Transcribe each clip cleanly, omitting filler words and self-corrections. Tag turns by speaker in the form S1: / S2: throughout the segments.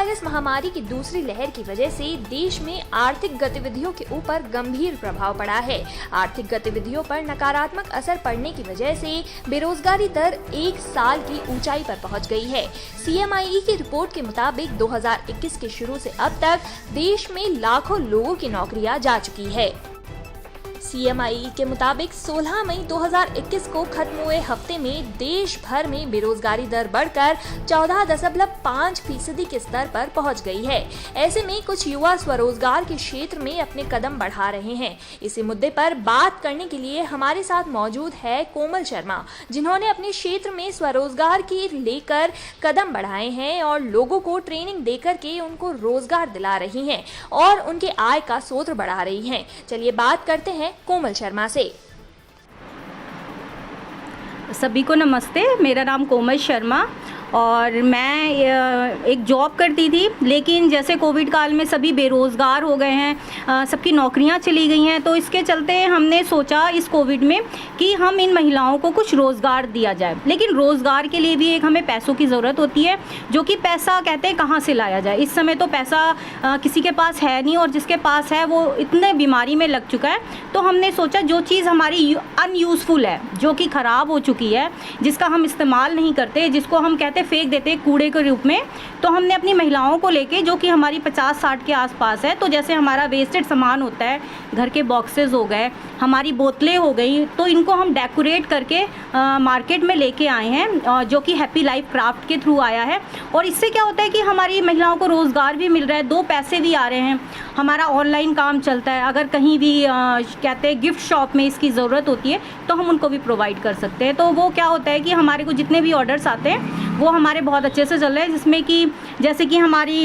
S1: Virus महामारी की दूसरी लहर की वजह से देश में आर्थिक गतिविधियों के ऊपर गंभीर प्रभाव पड़ा है। आर्थिक गतिविधियों पर नकारात्मक असर पड़ने की वजह से बेरोजगारी दर 1 साल की ऊंचाई पर पहुंच गई है। CMIE की रिपोर्ट के मुताबिक 2021 के शुरू से अब तक देश में लाखों लोगों की नौकरियां जा चुकी है। CMIE के मुताबिक 16 मई 2021 को खत्म हुए हफ्ते में देश भर में बेरोजगारी दर बढ़कर 14.5% के स्तर पर पहुंच गई है। ऐसे में कुछ युवा स्वरोजगार के क्षेत्र में अपने कदम बढ़ा रहे हैं। इसी मुद्दे पर बात करने के लिए हमारे साथ मौजूद है कोमल शर्मा, जिन्होंने अपने क्षेत्र में स्वरोजगार की लेकर कदम बढ़ाए हैं और लोगों को ट्रेनिंग देकर के उनको रोजगार दिला रही हैं और उनके आय का स्रोत बढ़ा रही हैं। चलिए बात करते हैं कोमल शर्मा से।
S2: सभी को नमस्ते, मेरा नाम कोमल शर्मा और मैं एक जॉब करती थी, लेकिन जैसे कोविड काल में सभी बेरोज़गार हो गए हैं, सबकी नौकरियां चली गई हैं, तो इसके चलते हमने सोचा इस कोविड में कि हम इन महिलाओं को कुछ रोज़गार दिया जाए। लेकिन रोज़गार के लिए भी एक हमें पैसों की ज़रूरत होती है, जो कि पैसा कहते हैं कहाँ से लाया जाए। इस समय तो पैसा किसी के पास है नहीं और जिसके पास है वो इतने बीमारी में लग चुका है। तो हमने सोचा जो चीज़ हमारी अनयूज़फुल है, जो कि ख़राब हो चुकी है, जिसका हम इस्तेमाल नहीं करते, जिसको हम कहते फेंक देते कूड़े के रूप में, तो हमने अपनी महिलाओं को लेके, जो कि हमारी 50-60 के आसपास है, तो जैसे हमारा वेस्टेड सामान होता है, घर के बॉक्सेस हो गए, हमारी बोतलें हो गई, तो इनको हम डेकोरेट करके मार्केट में लेके आए हैं, जो कि हैप्पी लाइफ क्राफ्ट के थ्रू आया है। और इससे क्या होता है कि हमारी महिलाओं को रोज़गार भी मिल रहा है, 2 पैसे भी आ रहे हैं, हमारा ऑनलाइन काम चलता है। अगर कहीं भी कहते हैं गिफ्ट शॉप में इसकी ज़रूरत होती है तो हम उनको भी प्रोवाइड कर सकते हैं। तो वो क्या होता है कि हमारे को जितने भी ऑर्डर्स आते हैं वो हमारे बहुत अच्छे से चल रहे हैं, जिसमें कि जैसे कि हमारी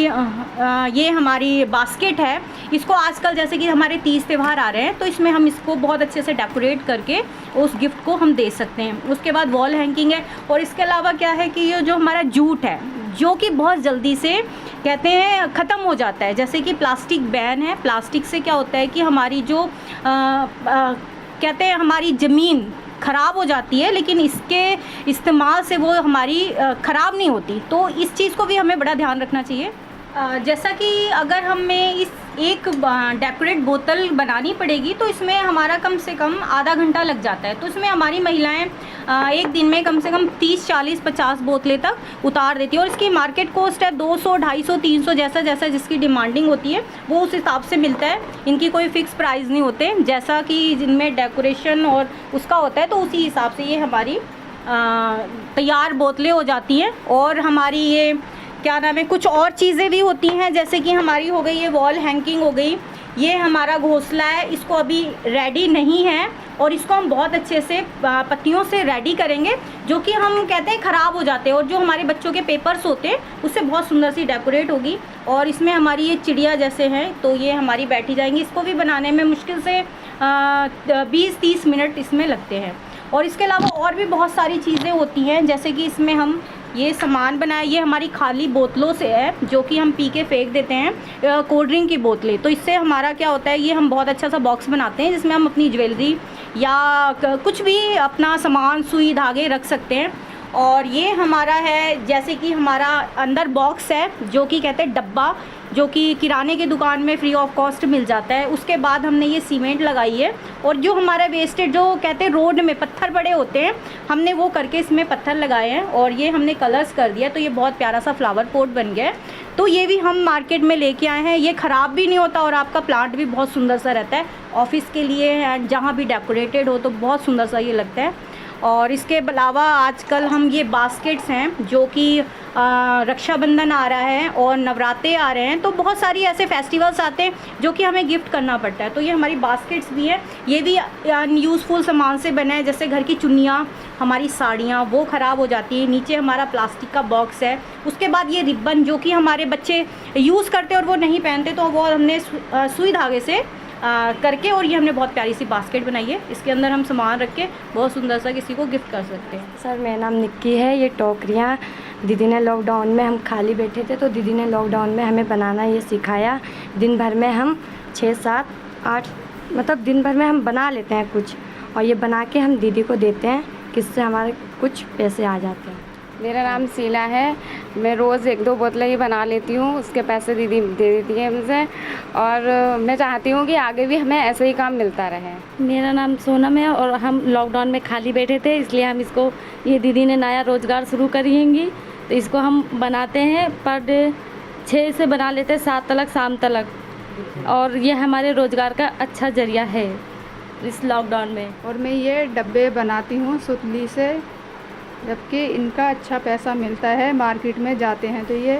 S2: ये हमारी बास्केट है, इसको आजकल जैसे कि हमारे 30 त्यौहार आ रहे हैं, तो इसमें हम इसको बहुत अच्छे से डेकोरेट करके उस गिफ्ट को हम दे सकते हैं। उसके बाद वॉल हैंगिंग है, और इसके अलावा क्या है कि ये जो हमारा जूट है, जो कि बहुत जल्दी से कहते हैं ख़त्म हो जाता है। जैसे कि प्लास्टिक बैन है, प्लास्टिक से क्या होता है कि हमारी जो कहते हैं हमारी ज़मीन ख़राब हो जाती है, लेकिन इसके इस्तेमाल से वो हमारी ख़राब नहीं होती। तो इस चीज़ को भी हमें बड़ा ध्यान रखना चाहिए। जैसा कि अगर हमें इस एक डेकोरेट बोतल बनानी पड़ेगी तो इसमें हमारा कम से कम आधा घंटा लग जाता है। तो इसमें हमारी महिलाएं एक दिन में कम से कम 30, 40, 50 बोतलें तक उतार देती है। और इसकी मार्केट कॉस्ट है 200, 250, 300, जैसा जैसा जिसकी डिमांडिंग होती है वो उस हिसाब से मिलता है। इनकी कोई फ़िक्स प्राइस नहीं होते, जैसा कि जिनमें डेकोरेशन और उसका होता है, तो उसी हिसाब से ये हमारी तैयार बोतलें हो जाती हैं। और हमारी ये क्या नाम है, कुछ और चीज़ें भी होती हैं, जैसे कि हमारी हो गई ये वॉल हैंगिंग हो गई, ये हमारा घोंसला है, इसको अभी रेडी नहीं है और इसको हम बहुत अच्छे से पत्तियों से रेडी करेंगे, जो कि हम कहते हैं ख़राब हो जाते हैं। और जो हमारे बच्चों के पेपर्स होते हैं उससे बहुत सुंदर सी डेकोरेट होगी। और इसमें हमारी ये चिड़िया जैसे हैं, तो ये हमारी बैठी जाएंगी। इसको भी बनाने में मुश्किल से 20-30 मिनट इसमें लगते हैं। और इसके अलावा और भी बहुत सारी चीज़ें होती हैं, जैसे कि इसमें हम ये सामान बनाए, ये हमारी खाली बोतलों से है, जो कि हम पी के फेंक देते हैं, कोल्ड ड्रिंक की बोतलें। तो इससे हमारा क्या होता है, ये हम बहुत अच्छा सा बॉक्स बनाते हैं, जिसमें हम अपनी ज्वेलरी या कुछ भी अपना सामान, सुई धागे रख सकते हैं। और ये हमारा है, जैसे कि हमारा अंदर बॉक्स है, जो कि कहते हैं डब्बा, जो कि किराने की दुकान में फ्री ऑफ कॉस्ट मिल जाता है। उसके बाद हमने ये सीमेंट लगाई है, और जो हमारा वेस्टेड जो कहते हैं रोड में पत्थर पड़े होते हैं, हमने वो करके इसमें पत्थर लगाए हैं और ये हमने कलर्स कर दिया, तो ये बहुत प्यारा सा फ्लावर पॉट बन गया है। तो ये भी हम मार्केट में लेके आए हैं, ये ख़राब भी नहीं होता और आपका प्लांट भी बहुत सुंदर सा रहता है। ऑफिस के लिए एंड जहाँ भी डेकोरेटेड हो तो बहुत सुंदर सा ये लगता है। और इसके अलावा आजकल हम ये बास्केट्स हैं, जो कि रक्षाबंधन आ रहा है और नवरात्रे आ रहे हैं, तो बहुत सारी ऐसे फेस्टिवल्स आते हैं जो कि हमें गिफ्ट करना पड़ता है। तो ये हमारी बास्केट्स भी हैं, ये भी अनयूज़फुल सामान से बना है, जैसे घर की चुन्नियाँ, हमारी साड़ियाँ वो ख़राब हो जाती है। नीचे हमारा प्लास्टिक का बॉक्स है। उसके बाद ये रिबन, जो कि हमारे बच्चे यूज़ करते और वो नहीं पहनते, तो वो हमने सुई धागे से करके, और ये हमने बहुत प्यारी सी बास्केट बनाई है। इसके अंदर हम सामान रख के बहुत सुंदर सा किसी को गिफ्ट कर सकते हैं।
S3: सर, मेरा नाम निक्की है। ये टोकरियाँ दीदी ने लॉकडाउन में, हम खाली बैठे थे तो दीदी ने लॉकडाउन में हमें बनाना ये सिखाया। दिन भर में हम 6, 7, 8 मतलब दिन भर में हम बना लेते हैं कुछ, और ये बना के हम दीदी को देते हैं, जिससे हमारे कुछ पैसे आ जाते हैं।
S4: मेरा नाम शीला है। मैं रोज़ 1-2 बोतलें ही बना लेती हूँ, उसके पैसे दीदी दे देती है मुझे, और मैं चाहती हूँ कि आगे भी हमें ऐसे ही काम मिलता रहे।
S3: मेरा नाम सोनम है और हम लॉकडाउन में खाली बैठे थे, इसलिए हम इसको, ये दीदी ने नया रोज़गार शुरू करेंगी तो इसको हम बनाते हैं। पर डे 6 से बना लेते हैं 7 तक, शाम तक, और ये हमारे रोज़गार का अच्छा ज़रिया है इस लॉकडाउन में।
S5: और मैं ये डब्बे बनाती हूँ सुतली से, जबकि इनका अच्छा पैसा मिलता है। मार्केट में जाते हैं तो ये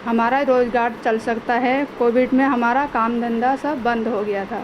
S5: हमारा रोज़गार चल सकता है। कोविड में हमारा काम धंधा सब बंद हो गया था।